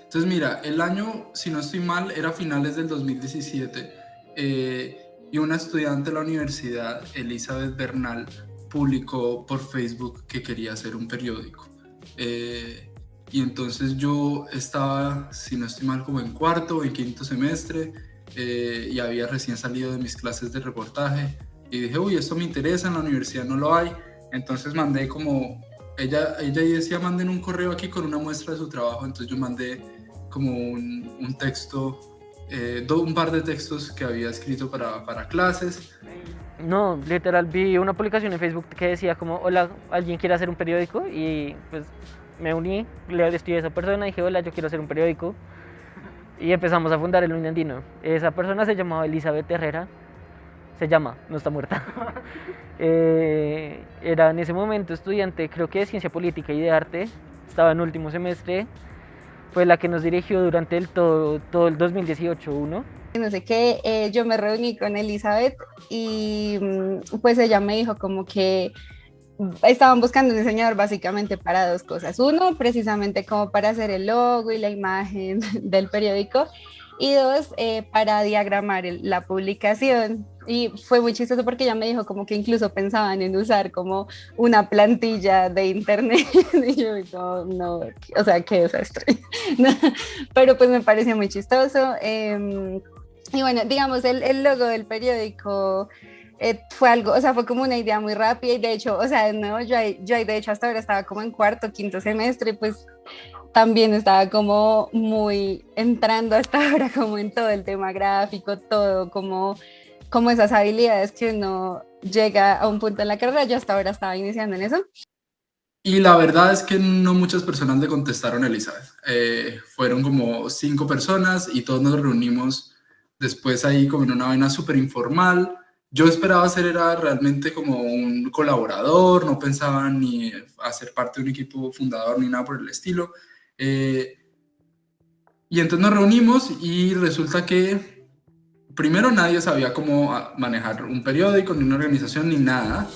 Entonces, mira, el año, si no estoy mal, era finales del 2017 y una estudiante de la universidad, Elizabeth Bernal, publicó por Facebook que quería hacer un periódico. Y entonces yo estaba, si no estoy mal, como en cuarto o en quinto semestre y había recién salido de mis clases de reportaje y dije, uy, esto me interesa, en la universidad no lo hay. Entonces mandé como, ella decía, manden un correo aquí con una muestra de su trabajo, entonces yo mandé como un texto, un par de textos que había escrito para clases. No, literal, vi una publicación en Facebook que decía como, hola, ¿alguien quiere hacer un periódico? Y pues me uní, le escribí a esa persona y dije, hola, yo quiero hacer un periódico. Y empezamos a fundar el Unión Andino. Esa persona se llamaba Elizabeth Herrera, se llama, no está muerta. Era en ese momento estudiante, creo que de ciencia política y de arte, estaba en último semestre, fue la que nos dirigió durante todo el 2018-1. No sé qué, yo me reuní con Elizabeth y pues ella me dijo como que estaban buscando un diseñador básicamente para dos cosas. Uno, precisamente como para hacer el logo y la imagen del periódico. Y dos, para diagramar la publicación. Y fue muy chistoso porque ella me dijo como que incluso pensaban en usar como una plantilla de internet. Y yo como, no, o sea, qué desastre. Pero pues me pareció muy chistoso. Y bueno, digamos, el logo del periódico fue algo, o sea, fue como una idea muy rápida y de hecho, o sea, de nuevo, yo de hecho hasta ahora estaba como en cuarto, quinto semestre, pues también estaba como muy entrando hasta ahora como en todo el tema gráfico, todo como esas habilidades que uno llega a un punto en la carrera, yo hasta ahora estaba iniciando en eso. Y la verdad es que no muchas personas le contestaron a Elizabeth. Fueron como 5 personas y todos nos reunimos después ahí como en una vaina súper informal. Yo esperaba ser era realmente como un colaborador, no pensaba ni hacer parte de un equipo fundador ni nada por el estilo. Y entonces nos reunimos y resulta que primero nadie sabía cómo manejar un periódico, ni una organización, ni nada.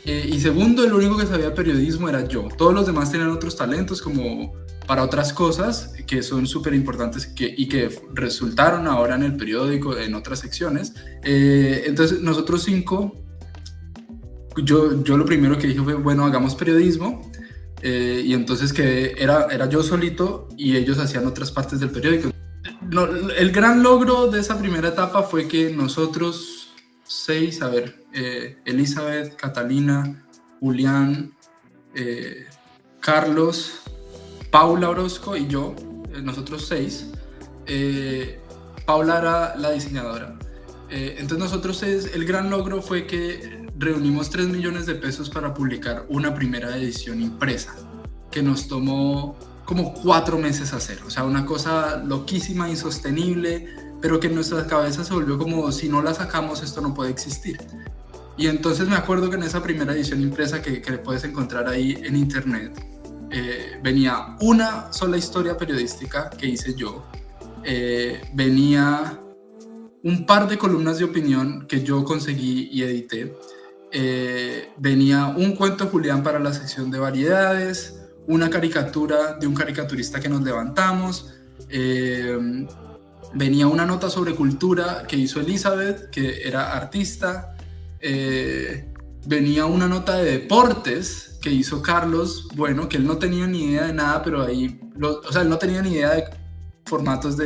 Y segundo, el único que sabía periodismo era yo. Todos los demás tenían otros talentos como para otras cosas que son súper importantes y que resultaron ahora en el periódico, en otras secciones. Entonces nosotros 5, yo lo primero que dije fue, bueno, hagamos periodismo. Y entonces que era yo solito y ellos hacían otras partes del periódico. No, el gran logro de esa primera etapa fue que nosotros 6, a ver, Elizabeth, Catalina, Julián, Carlos, Paula Orozco y yo, nosotros 6, Paula era la diseñadora. Entonces nosotros 6, el gran logro fue que reunimos 3 millones de pesos para publicar una primera edición impresa, que nos tomó como 4 meses hacer, o sea, una cosa loquísima, insostenible, pero que en nuestras cabezas se volvió como, si no la sacamos, esto no puede existir. Y entonces me acuerdo que en esa primera edición impresa que puedes encontrar ahí en internet, venía una sola historia periodística que hice yo, venía un par de columnas de opinión que yo conseguí y edité, venía un cuento de Julián para la sección de variedades, una caricatura de un caricaturista que nos levantamos, venía una nota sobre cultura que hizo Elizabeth, que era artista, venía una nota de deportes que hizo Carlos, bueno, que él no tenía ni idea de nada, pero ahí, o sea, él no tenía ni idea de formatos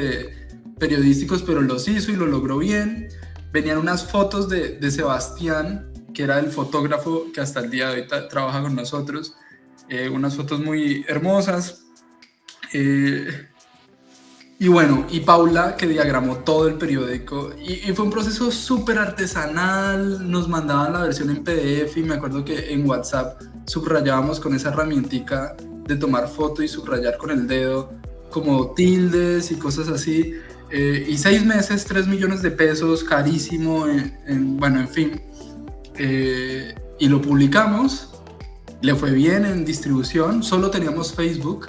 periodísticos, pero los hizo y lo logró bien. Venían unas fotos de Sebastián, que era el fotógrafo que hasta el día de hoy trabaja con nosotros, unas fotos muy hermosas. Y bueno, y Paula que diagramó todo el periódico y fue un proceso súper artesanal, nos mandaban la versión en PDF y me acuerdo que en WhatsApp subrayábamos con esa herramientica de tomar foto y subrayar con el dedo como tildes y cosas así, y 6 meses, 3 millones de pesos, carísimo, bueno, en fin, y lo publicamos, le fue bien en distribución, solo teníamos Facebook,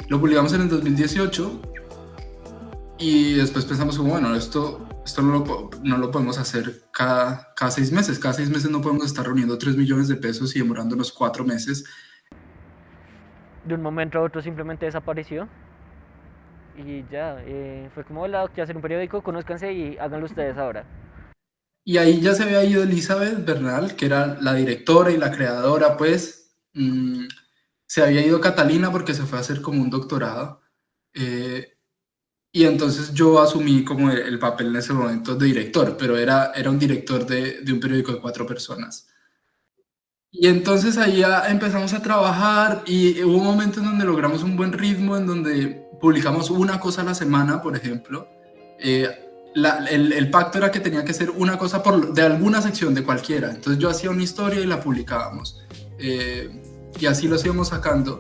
lo publicamos en el 2018 y después pensamos como, bueno, esto no lo podemos hacer cada 6 meses. Cada 6 meses no podemos estar reuniendo 3 millones de pesos y demorándonos 4 meses. de un momento a otro simplemente desapareció. Y ya, fue como, hola, quiero hacer un periódico, conózcanse y háganlo ustedes ahora. Y ahí ya se había ido Elizabeth Bernal, que era la directora y la creadora, pues. Se había ido Catalina porque se fue a hacer como un doctorado. eh, y entonces yo asumí como el papel en ese momento de director, pero era un director de un periódico de 4 personas. Y entonces ahí ya empezamos a trabajar y hubo un momento en donde logramos un buen ritmo, en donde publicamos una cosa a la semana, por ejemplo. Eh, el pacto era que tenía que ser una cosa de alguna sección, de cualquiera. Entonces yo hacía una historia y la publicábamos. Y así lo íbamos sacando.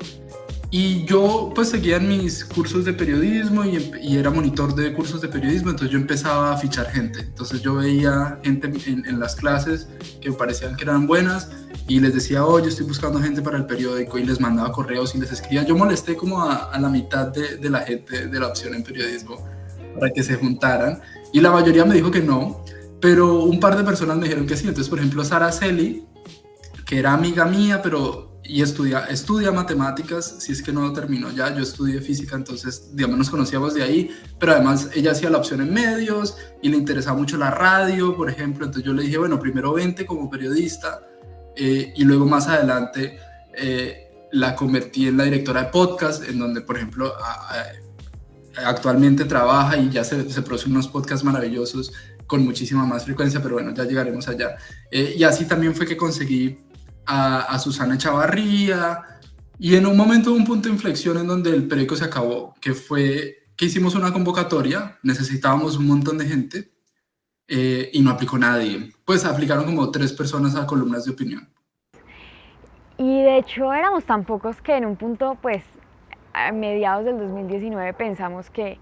Y yo pues seguía en mis cursos de periodismo y era monitor de cursos de periodismo, entonces yo empezaba a fichar gente. Entonces yo veía gente en las clases que me parecían que eran buenas y les decía, oye, estoy buscando gente para el periódico, y les mandaba correos y les escribía. Yo molesté como a la mitad de la gente de la opción en periodismo para que se juntaran y la mayoría me dijo que no, pero un par de personas me dijeron que sí. Entonces, por ejemplo, Sara Celi, que era amiga mía, y estudia matemáticas, si es que no lo terminó ya. Yo estudié física, entonces, digamos, nos conocíamos de ahí, pero además ella hacía la opción en medios y le interesaba mucho la radio, por ejemplo. Entonces yo le dije, bueno, primero vente como periodista, y luego más adelante la convertí en la directora de podcast, en donde, por ejemplo, actualmente trabaja y ya se producen unos podcasts maravillosos con muchísima más frecuencia, pero bueno, ya llegaremos allá. Y así también fue que conseguí a Susana Echavarría, y en un momento, un punto de inflexión en donde el periódico se acabó, que fue que hicimos una convocatoria, necesitábamos un montón de gente, y no aplicó nadie. Pues aplicaron como 3 personas a columnas de opinión. Y de hecho éramos tan pocos que en un punto, pues a mediados del 2019 pensamos que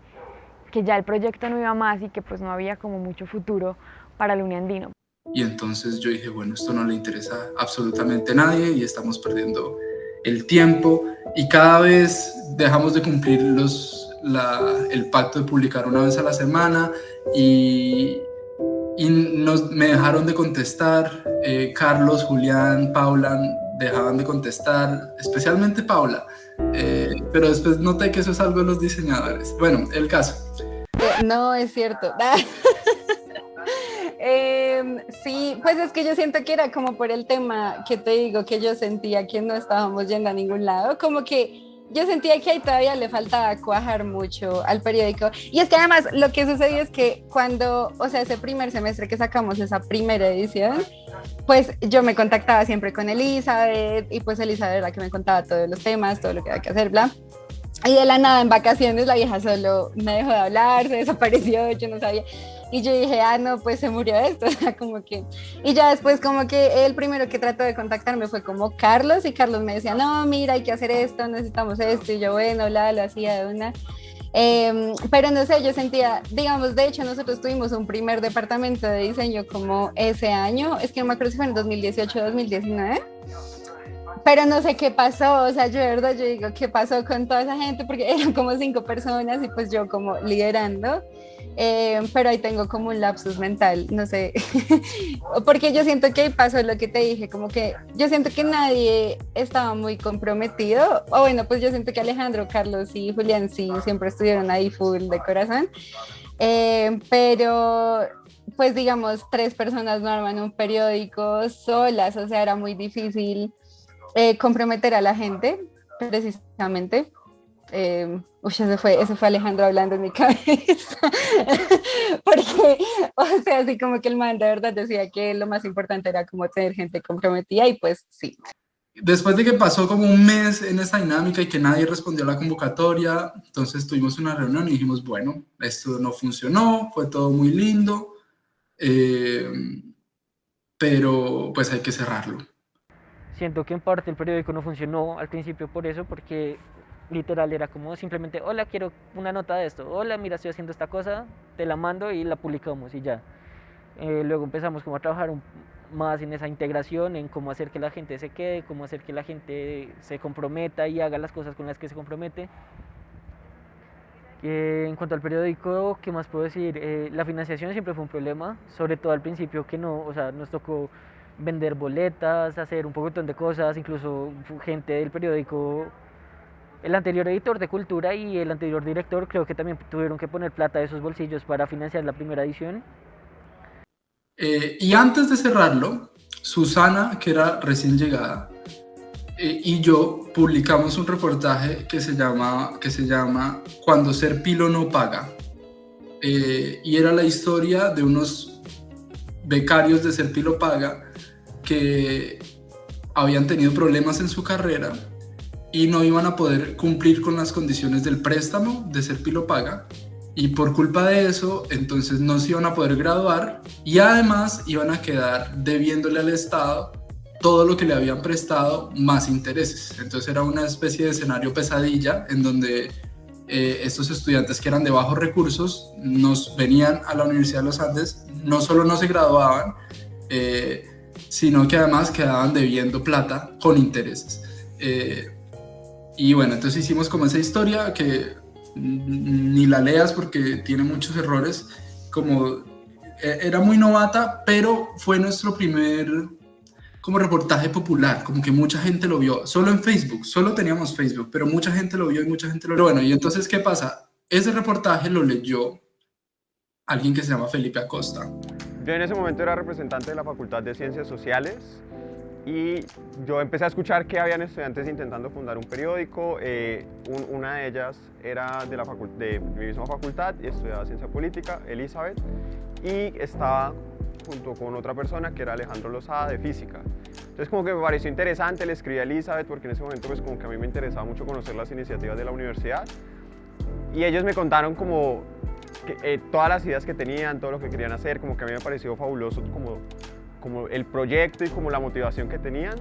ya el proyecto no iba más y que pues no había como mucho futuro para el Uniandino. Y entonces yo dije, bueno, esto no le interesa absolutamente a nadie y estamos perdiendo el tiempo, y cada vez dejamos de cumplir el pacto de publicar una vez a la semana, y me dejaron de contestar. Carlos, Julián, Paula dejaban de contestar, especialmente Paula. Pero después noté que eso es algo de los diseñadores. Bueno, el caso. No, es cierto. Sí, pues es que yo siento que era como por el tema que te digo, que yo sentía que no estábamos yendo a ningún lado, como que yo sentía que ahí todavía le faltaba cuajar mucho al periódico. Y es que además lo que sucedió es que cuando, o sea, ese primer semestre que sacamos esa primera edición, pues yo me contactaba siempre con Elizabeth, y pues Elizabeth era la que me contaba todos los temas, todo lo que había que hacer, bla. Y de la nada, en vacaciones, la vieja solo me dejó de hablar, se desapareció, yo no sabía. Y yo dije, ah, no, pues se murió esto, o sea, como que... Y ya después como que el primero que trató de contactarme fue como Carlos, y Carlos me decía, no, mira, hay que hacer esto, necesitamos esto, y yo, bueno, lo hacía de una. Pero no sé, yo sentía, digamos, de hecho nosotros tuvimos un primer departamento de diseño como ese año, es que no me acuerdo si fue en 2018 o 2019, pero no sé qué pasó, o sea, yo de verdad, yo digo, ¿qué pasó con toda esa gente? Porque eran como 5 personas y pues yo como liderando, pero ahí tengo como un lapsus mental, no sé, porque yo siento que ahí pasó lo que te dije, como que yo siento que nadie estaba muy comprometido, o bueno, pues yo siento que Alejandro, Carlos y Julián sí siempre estuvieron ahí full de corazón, pero pues digamos, 3 personas no arman un periódico solas, o sea, era muy difícil comprometer a la gente, precisamente. Ese fue Alejandro hablando en mi cabeza, porque, o sea, así como que el man de verdad decía que lo más importante era como tener gente comprometida, y pues sí. Después de que pasó como un mes en esa dinámica y que nadie respondió a la convocatoria, entonces tuvimos una reunión y dijimos, bueno, esto no funcionó, fue todo muy lindo, pero pues hay que cerrarlo. Siento que en parte el periódico no funcionó al principio por eso, porque literal era como simplemente, hola, quiero una nota de esto, hola, mira, estoy haciendo esta cosa, te la mando y la publicamos y ya. Luego empezamos como a trabajar más en esa integración, en cómo hacer que la gente se quede, cómo hacer que la gente se comprometa y haga las cosas con las que se compromete. En cuanto al periódico, ¿qué más puedo decir? La financiación siempre fue un problema, sobre todo al principio, que no, o sea, nos tocó vender boletas, hacer un poquitón de cosas, incluso gente del periódico el anterior editor de Cultura y el anterior director creo que también tuvieron que poner plata de sus bolsillos para financiar la primera edición. Y antes de cerrarlo, Susana, que era recién llegada, y yo publicamos un reportaje que se llama Cuando ser pilo no paga. Y era la historia de unos becarios de Ser Pilo Paga que habían tenido problemas en su carrera y no iban a poder cumplir con las condiciones del préstamo de Ser Pilo Paga, y por culpa de eso entonces no se iban a poder graduar y además iban a quedar debiéndole al Estado todo lo que le habían prestado más intereses. Entonces era una especie de escenario pesadilla en donde estos estudiantes que eran de bajos recursos nos venían a la Universidad de los Andes, no solo no se graduaban, sino que además quedaban debiendo plata con intereses. Y bueno, entonces hicimos como esa historia que ni la leas porque tiene muchos errores, como era muy novata, pero fue nuestro primer como reportaje popular, como que mucha gente lo vio, solo en Facebook, solo teníamos Facebook, pero mucha gente lo vio y mucha gente lo vio. Bueno, y entonces, ¿qué pasa? Ese reportaje lo leyó alguien que se llama Felipe Acosta. Yo en ese momento era representante de la Facultad de Ciencias Sociales y yo empecé a escuchar que habían estudiantes intentando fundar un periódico. Una de ellas era de mi misma facultad y estudiaba Ciencia Política, Elizabeth, y estaba junto con otra persona que era Alejandro Lozada de Física. Entonces como que me pareció interesante, le escribí a Elizabeth porque en ese momento pues como que a mí me interesaba mucho conocer las iniciativas de la universidad y ellos me contaron como que, todas las ideas que tenían, todo lo que querían hacer, como que a mí me pareció fabuloso como el proyecto y como la motivación que tenían.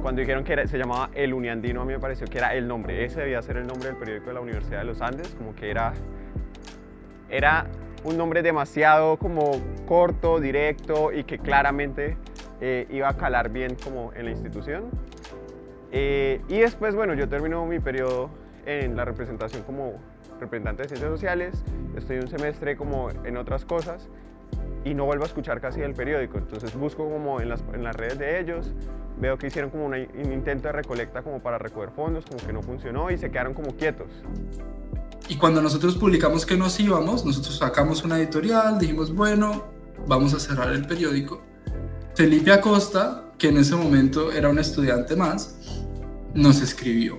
Cuando dijeron que se llamaba El Uniandino, a mí me pareció que era el nombre, ese debía ser el nombre del periódico de la Universidad de los Andes, como que era un nombre demasiado como corto, directo y que claramente iba a calar bien como en la institución. Y después, bueno, yo termino mi periodo en la representación como representante de Ciencias Sociales, estoy un semestre como en otras cosas y no vuelvo a escuchar casi el periódico, entonces busco como en las redes de ellos, veo que hicieron como un intento de recolecta como para recoger fondos, como que no funcionó y se quedaron como quietos. Y cuando nosotros publicamos que nos íbamos, nosotros sacamos una editorial, dijimos, bueno, vamos a cerrar el periódico. Felipe Acosta, que en ese momento era un estudiante más, nos escribió.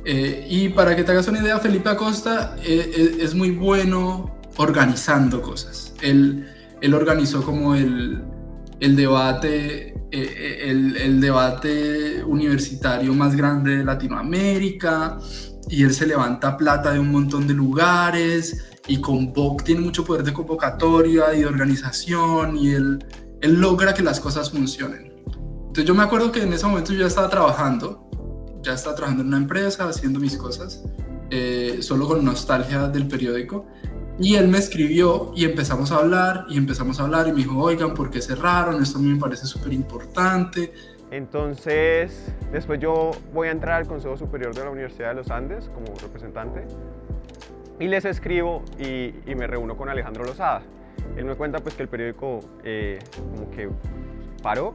Y para que te hagas una idea, Felipe Acosta es muy bueno organizando cosas. Él organizó como el debate, el debate universitario más grande de Latinoamérica, y él se levanta plata de un montón de lugares y tiene mucho poder de convocatoria y de organización, y él logra que las cosas funcionen. Entonces yo me acuerdo que en ese momento yo ya estaba trabajando en una empresa, haciendo mis cosas, solo con nostalgia del periódico, y él me escribió y empezamos a hablar y me dijo, oigan, ¿por qué cerraron? Esto a mí me parece súper importante. Entonces, después yo voy a entrar al Consejo Superior de la Universidad de los Andes como representante y les escribo y me reúno con Alejandro Lozada. Él me cuenta pues que el periódico como que paró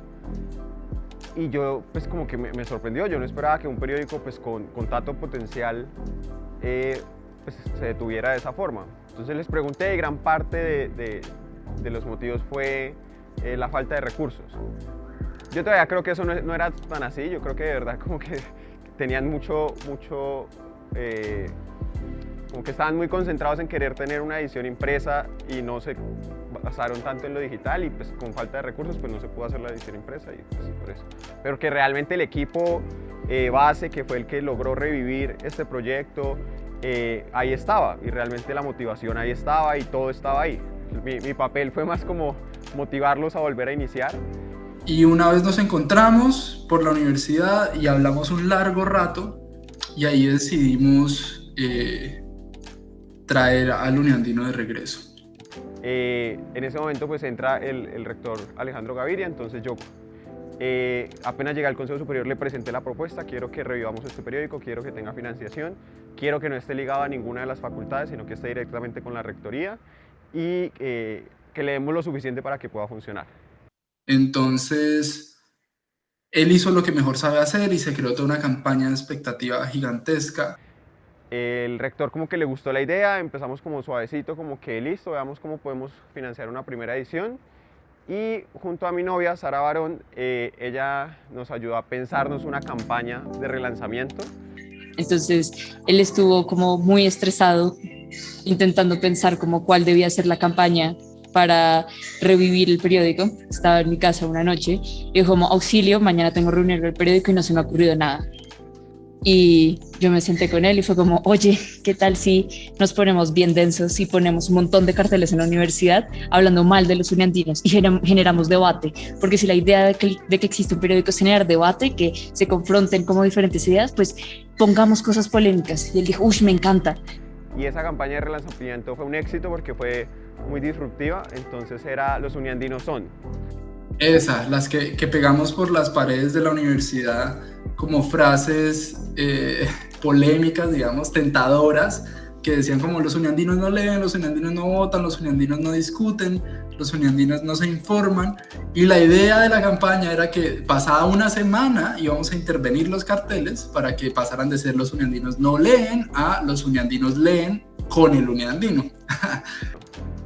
y yo pues como que me sorprendió. Yo no esperaba que un periódico pues con tanto potencial pues se detuviera de esa forma. Entonces les pregunté y gran parte de los motivos fue la falta de recursos. Yo todavía creo que eso no era tan así, yo creo que de verdad como que tenían mucho como que estaban muy concentrados en querer tener una edición impresa y no se basaron tanto en lo digital, y pues con falta de recursos pues no se pudo hacer la edición impresa, y pues por eso. Pero que realmente el equipo base, que fue el que logró revivir este proyecto, ahí estaba, y realmente la motivación ahí estaba y todo estaba ahí. Mi papel fue más como motivarlos a volver a iniciar. Y una vez nos encontramos por la universidad y hablamos un largo rato, y ahí decidimos traer al Uniandino de regreso. En ese momento pues entra el rector Alejandro Gaviria, entonces yo apenas llegué al Consejo Superior le presenté la propuesta: quiero que revivamos este periódico, quiero que tenga financiación, quiero que no esté ligado a ninguna de las facultades, sino que esté directamente con la rectoría, y que le demos lo suficiente para que pueda funcionar. Entonces, él hizo lo que mejor sabe hacer y se creó toda una campaña de expectativa gigantesca. El rector como que le gustó la idea, empezamos como suavecito, como que listo, veamos cómo podemos financiar una primera edición. Y junto a mi novia, Sara Barón, ella nos ayudó a pensarnos una campaña de relanzamiento. Entonces él estuvo como muy estresado intentando pensar como cuál debía ser la campaña para revivir el periódico. Estaba en mi casa una noche y dijo como auxilio, mañana tengo reunión del periódico y no se me ha ocurrido nada. Y yo me senté con él y fue como, oye, ¿qué tal si nos ponemos bien densos y ponemos un montón de carteles en la universidad hablando mal de los uniandinos y generamos debate? Porque si la idea de que existe un periódico es generar debate, que se confronten como diferentes ideas, pues pongamos cosas polémicas. Y él dijo, uy, me encanta. Y esa campaña de relanzamiento fue un éxito porque fue muy disruptiva, entonces era Los uniandinos son. Las que pegamos por las paredes de la universidad como frases polémicas, digamos, tentadoras, que decían como los uniandinos no leen, los uniandinos no votan, los uniandinos no discuten, los uniandinos no se informan. Y la idea de la campaña era que pasada una semana íbamos a intervenir los carteles para que pasaran de ser los uniandinos no leen a los uniandinos leen con el uniandino.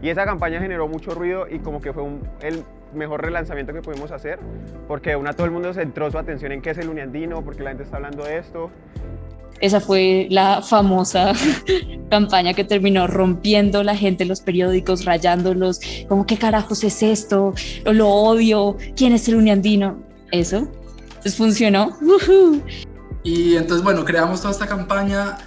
Y esa campaña generó mucho ruido y como que fue el mejor relanzamiento que pudimos hacer, porque todo el mundo centró su atención en qué es el uniandino, porque la gente está hablando de esto. Esa fue la famosa campaña que terminó rompiendo la gente en los periódicos, rayándolos, como ¿qué carajos es esto? Lo odio, ¿quién es el uniandino? Eso, entonces funcionó. Y entonces, bueno, creamos toda esta campaña,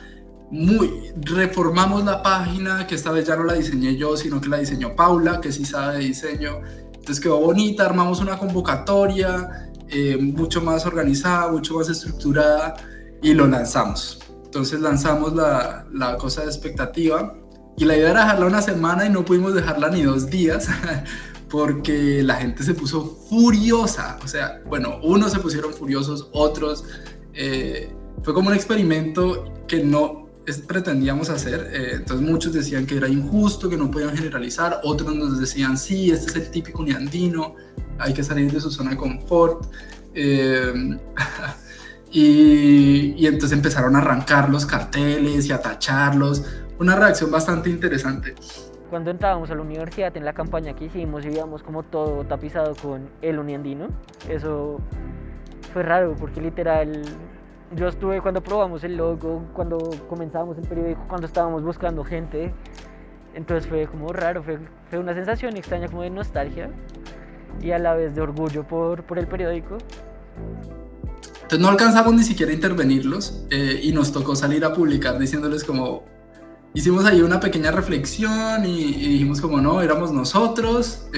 reformamos la página, que esta vez ya no la diseñé yo, sino que la diseñó Paula, que sí sabe de diseño. Entonces quedó bonita, armamos una convocatoria mucho más organizada, mucho más estructurada y lo lanzamos. Entonces lanzamos la cosa de expectativa y la idea era dejarla una semana y no pudimos dejarla ni 2 días porque la gente se puso furiosa. O sea, bueno, unos se pusieron furiosos, otros. Fue como un experimento que no pretendíamos hacer, entonces muchos decían que era injusto, que no podían generalizar, otros nos decían sí, este es el típico uniandino, hay que salir de su zona de confort, y entonces empezaron a arrancar los carteles y a tacharlos, una reacción bastante interesante. Cuando entrábamos a la universidad, en la campaña que hicimos y veíamos como todo tapizado con el uniandino, eso fue raro porque literal yo estuve cuando probamos el logo, cuando comenzábamos el periódico, cuando estábamos buscando gente, entonces fue como raro, fue una sensación extraña como de nostalgia y a la vez de orgullo por el periódico. Entonces no alcanzamos ni siquiera a intervenirlos y nos tocó salir a publicar diciéndoles como, hicimos ahí una pequeña reflexión y dijimos como no, éramos nosotros,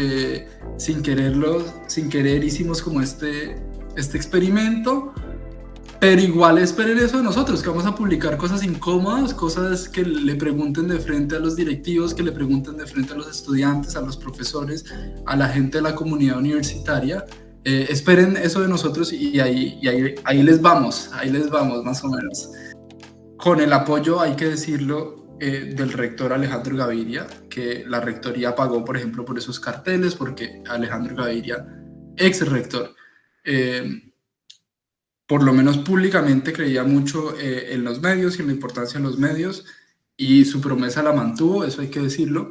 sin querer hicimos como este experimento. Pero igual esperen eso de nosotros, que vamos a publicar cosas incómodas, cosas que le pregunten de frente a los directivos, que le pregunten de frente a los estudiantes, a los profesores, a la gente de la comunidad universitaria. Esperen eso de nosotros y ahí les vamos más o menos. Con el apoyo, hay que decirlo, del rector Alejandro Gaviria, que la rectoría pagó, por ejemplo, por esos carteles, porque Alejandro Gaviria, ex rector, por lo menos públicamente creía mucho en los medios y en la importancia de los medios y su promesa la mantuvo, eso hay que decirlo.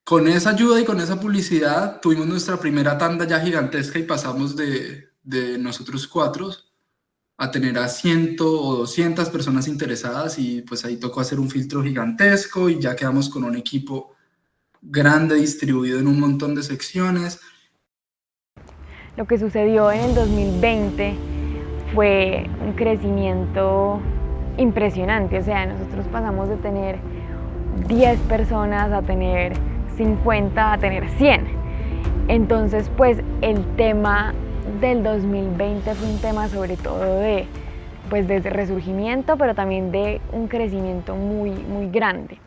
Con esa ayuda y con esa publicidad tuvimos nuestra primera tanda ya gigantesca y pasamos de nosotros 4 a tener a 100 o 200 personas interesadas y pues ahí tocó hacer un filtro gigantesco y ya quedamos con un equipo grande distribuido en un montón de secciones. Lo que sucedió en el 2020 fue un crecimiento impresionante, o sea, nosotros pasamos de tener 10 personas a tener 50, a tener 100. Entonces, pues el tema del 2020 fue un tema sobre todo de resurgimiento, pero también de un crecimiento muy, muy grande.